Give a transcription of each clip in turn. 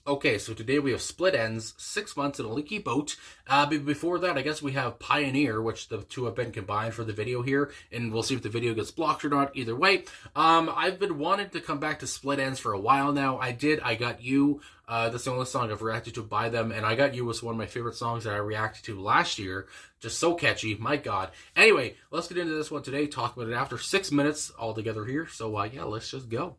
Okay, so today we have Split Ends, 6 months in a leaky boat. But before that, I guess we have Pioneer, which the two have been combined for the video here, and we'll see if the video gets blocked or not. Either way, I've been wanting to come back to Split Ends for a while now. I Got You. That's the only song I've reacted to by them, and I Got You was one of my favorite songs that I reacted to last year. Just so catchy, my god. Anyway, let's get into this one today, talk about it after 6 minutes all together here. So, yeah, let's just go.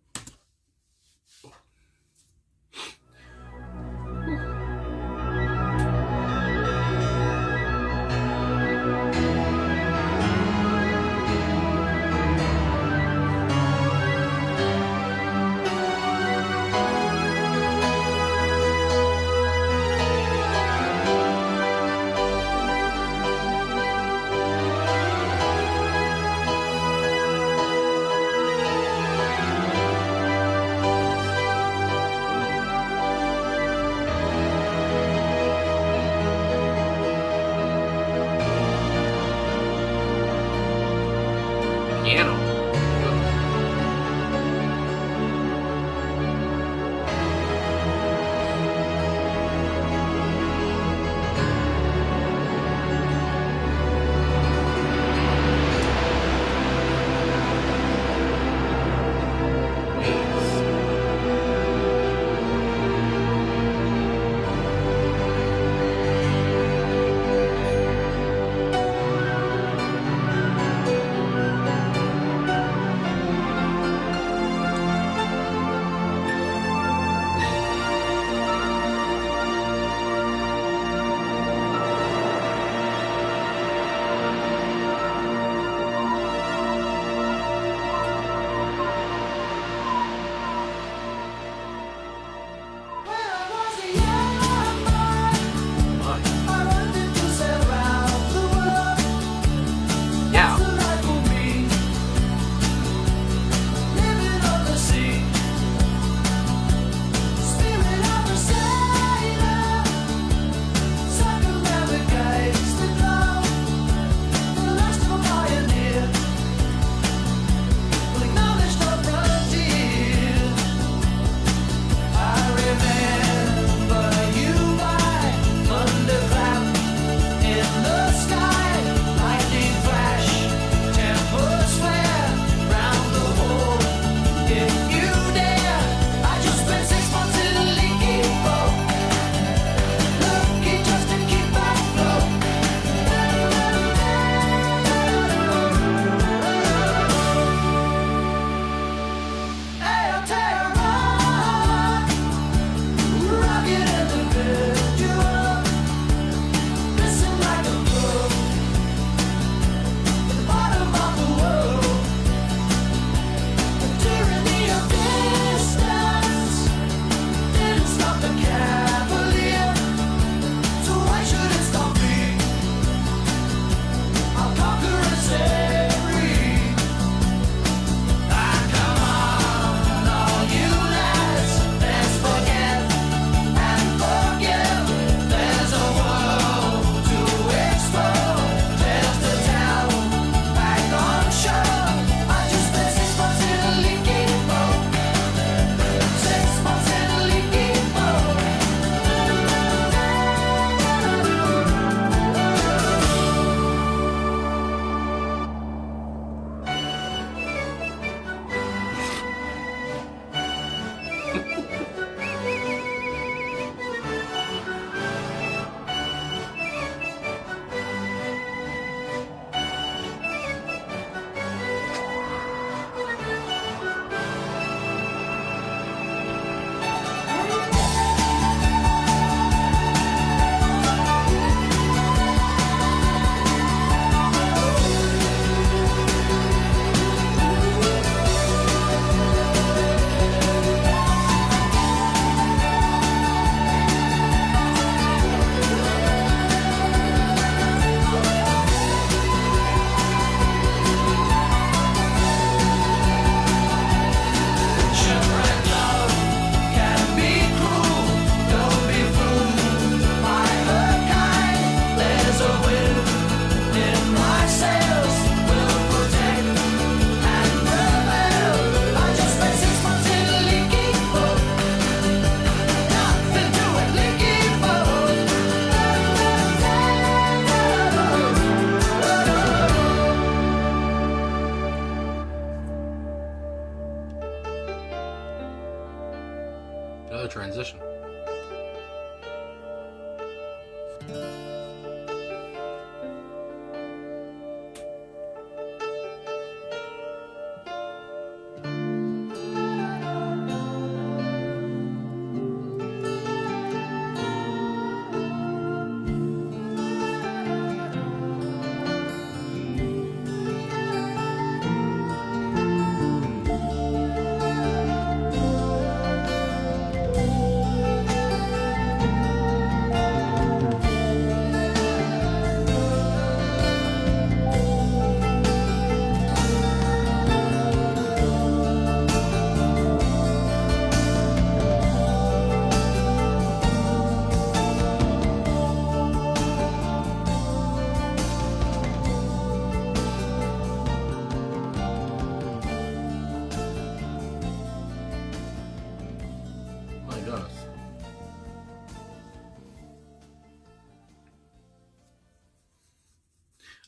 Another transition. My goodness.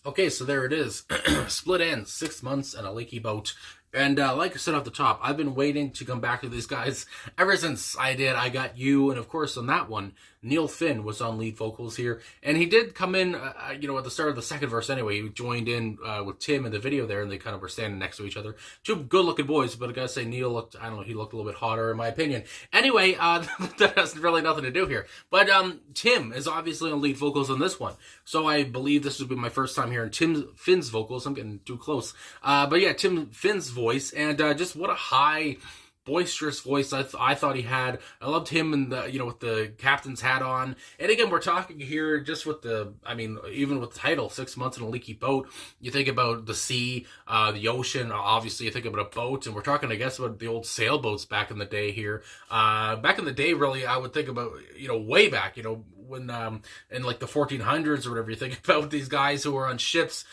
Okay, so there it is. Split ends, 6 months, and a leaky boat. And like I said off the top, I've been waiting to come back to these guys ever since I Got You. And of course, on that one, Neil Finn was on lead vocals here. And he did come in, at the start of the second verse anyway. He joined in with Tim in the video there, and they kind of were standing next to each other. Two good-looking boys, but I gotta say, Neil looked, I don't know, he looked a little bit hotter in my opinion. Anyway, that has really nothing to do here. But Tim is obviously on lead vocals on this one. So I believe this would be my first time hearing Finn's vocals. I'm getting too close. But yeah, Tim Finn's voice, and just what a high, boisterous voice I thought he had. I loved him and with the captain's hat on. And again, we're talking here just with even with the title, 6 months in a leaky boat. You think about the sea, the ocean. Obviously, you think about a boat, and we're talking, I guess, about the old sailboats back in the day here. Back in the day, really, I would think about way back, when in like the 1400s or whatever. You think about these guys who were on ships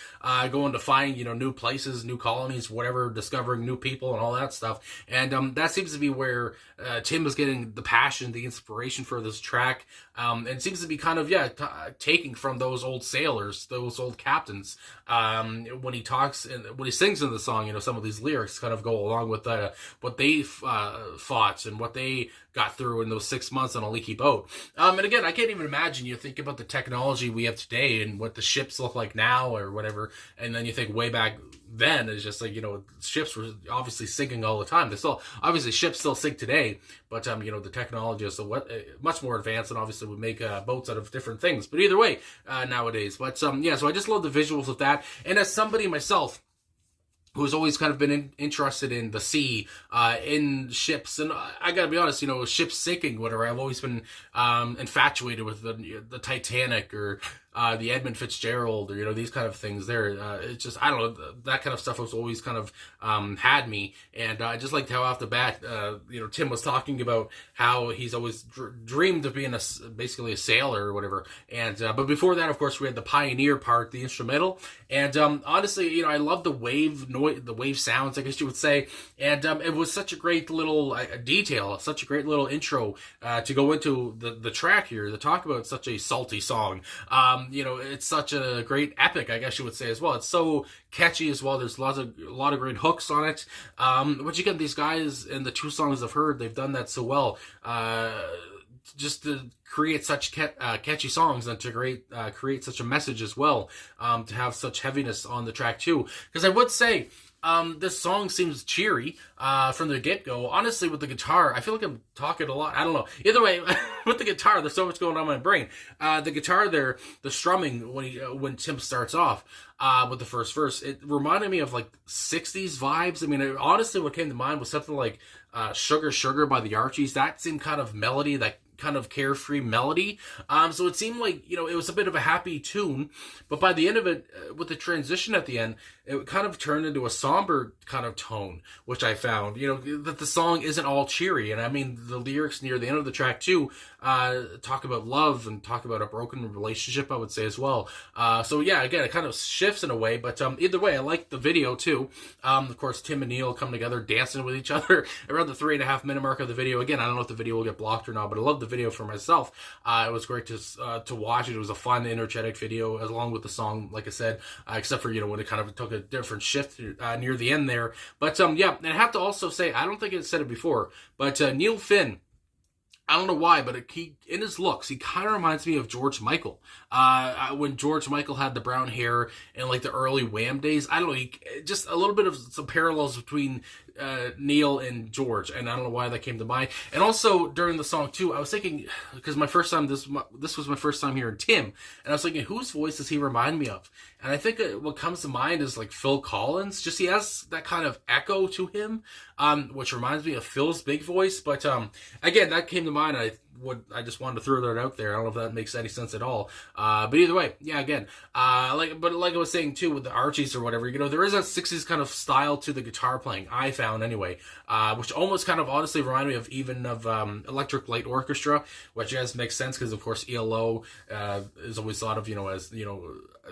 going to find new places, new colonies, whatever, discovering new people and all that stuff. And that seems to be where Tim was getting the passion, the inspiration for this track. And it seems to be kind of taking from those old sailors, those old captains. When he talks and when he sings in the song, some of these lyrics kind of go along with what they fought and what they got through in those 6 months on a leaky boat. And again, I can't even imagine. You think about the technology we have today and what the ships look like now or whatever, and then you think way back then it's just like, ships were obviously sinking all the time. They still, obviously ships still sink today, but the technology is much more advanced, and obviously we make boats out of different things. But either way, nowadays. But so I just love the visuals of that. And as somebody myself who's always kind of been interested in the sea, in ships, and I gotta be honest, ships sinking, whatever. I've always been infatuated with the Titanic or the Edmund Fitzgerald, or these kind of things. There, it's just, I don't know, that kind of stuff has always kind of had me, and I just liked how off the bat, Tim was talking about how he's always dreamed of being basically a sailor or whatever. And but before that, of course, we had the pioneer part, the instrumental, and honestly, I love the wave noise, the wave sounds, I guess you would say, and it was such a great little detail, such a great little intro to go into the track here, to talk about such a salty song. It's such a great epic, I guess you would say, as well. It's so catchy as well. There's a lot of great hooks on it. Which again, these guys in the two songs I've heard, they've done that so well. Just to create such catchy songs, and to create such a message as well. To have such heaviness on the track too. Because I would say, this song seems cheery from the get-go. Honestly, with the guitar, I feel like I'm talking a lot. I don't know. Either way, with the guitar, there's so much going on in my brain. The guitar there, the strumming, when Tim starts off with the first verse, it reminded me of like 60s vibes. I mean, honestly, what came to mind was something like Sugar Sugar by the Archies. That same kind of melody, that kind of carefree melody. So it seemed like, it was a bit of a happy tune, but by the end of it, with the transition at the end, it kind of turned into a somber kind of tone, which I found, that the song isn't all cheery. And I mean, the lyrics near the end of the track too, talk about love and talk about a broken relationship, I would say, as well. So yeah, again, it kind of shifts in a way, but either way, I like the video too. Of course, Tim and Neil come together dancing with each other around the 3.5 minute mark of the video. Again, I don't know if the video will get blocked or not, but I love the video for myself. It was great to watch it. It was a fun, energetic video, along with the song, like I said, except for, when it kind of took a different shift near the end there. But yeah, and I have to also say, I don't think I said it before, but Neil Finn, I don't know why, but in his looks, he kind of reminds me of George Michael. When George Michael had the brown hair in like the early Wham days, I don't know, just a little bit of some parallels between Neil and George, and I don't know why that came to mind. And also during the song too, I was thinking, because this was my first time hearing Tim, and I was thinking, whose voice does he remind me of? And I think what comes to mind is like Phil Collins. Just he has that kind of echo to him, which reminds me of Phil's big voice. But again, that came to mind. I just wanted to throw that out there. I don't know if that makes any sense at all. But either way, yeah, again, like I was saying too with the Archies or whatever, there is a 60s kind of style to the guitar playing, I found anyway, which almost kind of honestly reminded me of Electric Light Orchestra, which just makes sense because of course ELO is always thought of, as,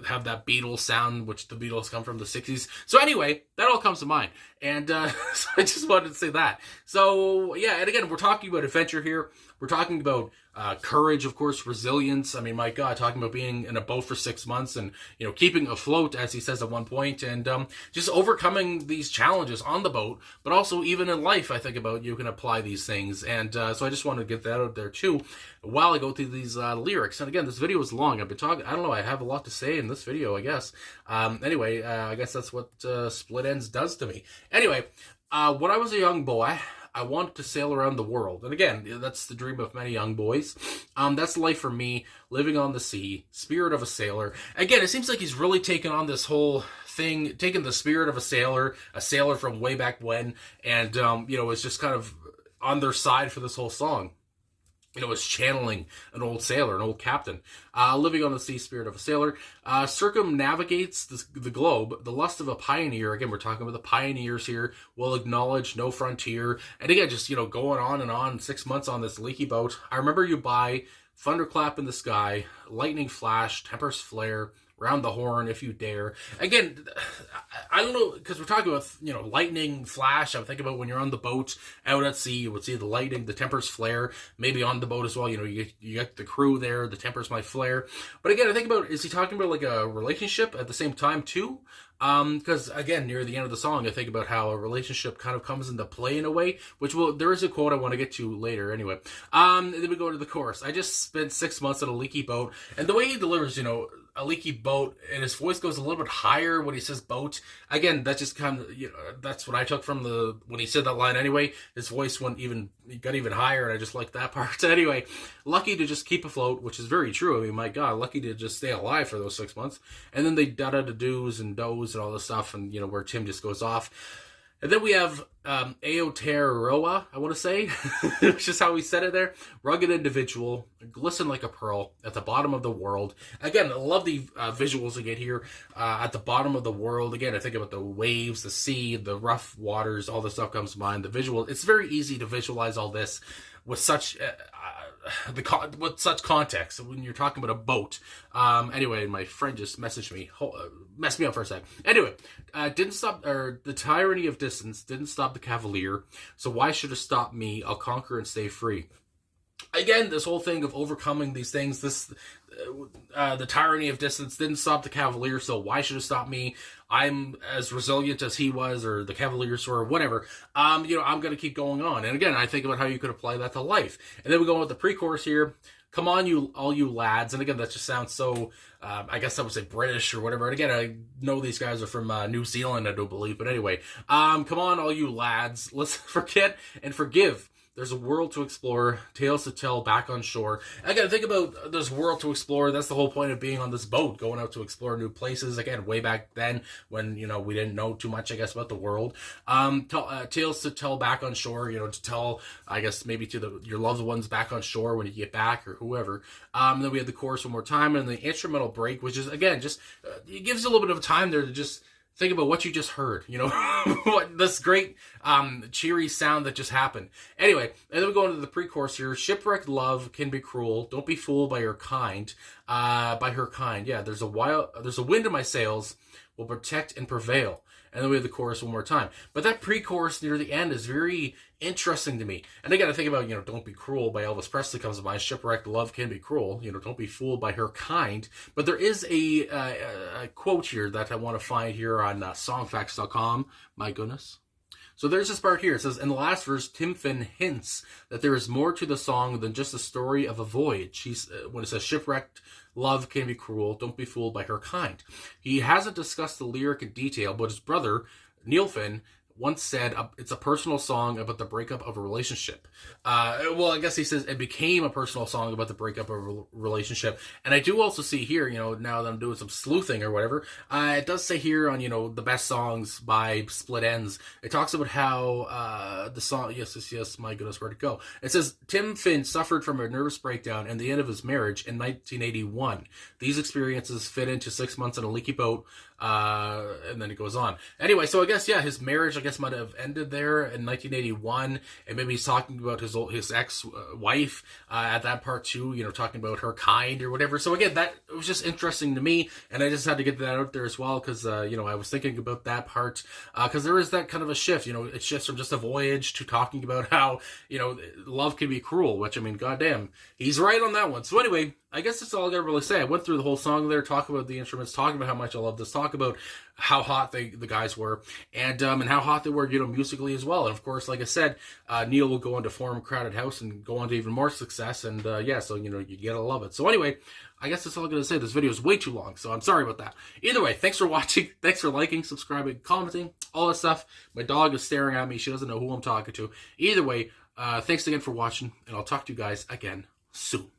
have that Beatles sound, which the Beatles come from the 60s. So anyway, that all comes to mind. And so I just wanted to say that. So yeah, and again, we're talking about adventure here. We're talking about courage, of course, resilience. I mean, my God, talking about being in a boat for 6 months and, keeping afloat, as he says at one point, and just overcoming these challenges on the boat, but also even in life, I think about you can apply these things. And so I just wanted to get that out there too while I go through these lyrics. And again, this video is long. I've been talking, I don't know, I have a lot to say in this video, I guess. Anyway, I guess that's what Split Ends does to me. Anyway, when I was a young boy, I wanted to sail around the world. And again, that's the dream of many young boys. That's life for me, living on the sea, spirit of a sailor. Again, it seems like he's really taken on this whole thing, taken the spirit of a sailor from way back when, and, it's just kind of on their side for this whole song. Is channeling an old sailor, an old captain, living on the sea, spirit of a sailor, circumnavigates the globe, the lust of a pioneer. Again, we're talking about the pioneers here, will acknowledge no frontier. And again, just, going on and on, 6 months on this leaky boat. I remember you by thunderclap in the sky, lightning flash, tempest flare, round the horn if you dare. Again, I don't know, because we're talking about, lightning flash. I would think about when you're on the boat out at sea, you would see the lightning, the tempers flare, maybe on the boat as well. You get the crew there, the tempers might flare. But again, I think about, is he talking about like a relationship at the same time too? Because again, near the end of the song, I think about how a relationship kind of comes into play in a way, there is a quote I want to get to later anyway. And then we go to the chorus. I just spent 6 months on a leaky boat, and the way he delivers, a leaky boat, and his voice goes a little bit higher when he says boat. Again, that just kind of, that's what I took from when he said that line anyway. His voice got even higher, and I just like that part. Anyway, lucky to just keep afloat, which is very true. I mean, my God, lucky to just stay alive for those 6 months. And then they da-da-da-do's and do's and all this stuff, and, where Tim just goes off. And then we have Aotearoa, I want to say, which is how he said it there. Rugged individual, glisten like a pearl, at the bottom of the world. Again, I love the visuals we get here. At the bottom of the world, again, I think about the waves, the sea, the rough waters, all this stuff comes to mind. The visual, it's very easy to visualize all this with such context when you're talking about a boat. Anyway, my friend just messaged me, messed me up for a sec. Anyway, the tyranny of distance didn't stop the cavalier, so why should it stop me? I'll conquer and stay free. Again, this whole thing of overcoming these things, the tyranny of distance didn't stop the cavalier, so why should it stop me? I'm as resilient as he was, or the Cavaliers, or whatever. I'm going to keep going on. And again, I think about how you could apply that to life. And then we go with the pre-chorus here. Come on, all you lads. And again, that just sounds so, I guess I would say British or whatever. And again, I know these guys are from New Zealand, I do believe. But anyway, come on, all you lads. Let's forget and forgive. There's a world to explore, tales to tell back on shore. Again, think about there's a world to explore. That's the whole point of being on this boat, going out to explore new places. Again, way back then when, we didn't know too much, I guess, about the world. Tales to tell back on shore, to tell, I guess, maybe to your loved ones back on shore when you get back or whoever. Then we have the chorus one more time and the instrumental break, which is, again, just it gives you a little bit of time there to just think about what you just heard, what this great cheery sound that just happened. Anyway, and then we go into the pre-chorus here. Shipwrecked love can be cruel. Don't be fooled by her kind. Yeah, there's a wind in my sails, will protect and prevail. And then we have the chorus one more time. But that pre-chorus near the end is very interesting to me. And again, I think about, Don't Be Cruel by Elvis Presley comes to mind. Shipwrecked love can be cruel. Don't be fooled by her kind. But there is a quote here that I want to find here on songfacts.com. My goodness. So there's this part here. It says, in the last verse, Tim Finn hints that there is more to the song than just the story of a voyage. When it says, shipwrecked love can be cruel, don't be fooled by her kind. He hasn't discussed the lyric in detail, but his brother, Neil Finn, once said it's a personal song about the breakup of a relationship. Well, I guess he says it became a personal song about the breakup of a relationship. And I do also see here, now that I'm doing some sleuthing or whatever, it does say here on, the best songs by Split Enz, it talks about how the song, yes, my goodness, where'd it go? It says, Tim Finn suffered from a nervous breakdown and the end of his marriage in 1981. These experiences fit into 6 months in a leaky boat, and then it goes on. Anyway, so I guess, his marriage, might have ended there in 1981, and maybe he's talking about his ex-wife at that part too, talking about her kind or whatever. So again, that was just interesting to me, and I just had to get that out there as well, because I was thinking about that part, because there is that kind of a shift. It shifts from just a voyage to talking about how love can be cruel, which, goddamn, he's right on that one. So anyway, I guess that's all I gotta really say. I went through the whole song there, talk about the instruments, talking about how much I love this, talk about how hot the guys were, and how hot they were, musically as well. And of course, like I said, Neil will go on to form Crowded House and go on to even more success. And so you gotta love it. So anyway, I guess that's all I'm gonna say. This video is way too long, so I'm sorry about that. Either way, thanks for watching, thanks for liking, subscribing, commenting, all that stuff. My dog is staring at me; she doesn't know who I'm talking to. Either way, thanks again for watching, and I'll talk to you guys again soon.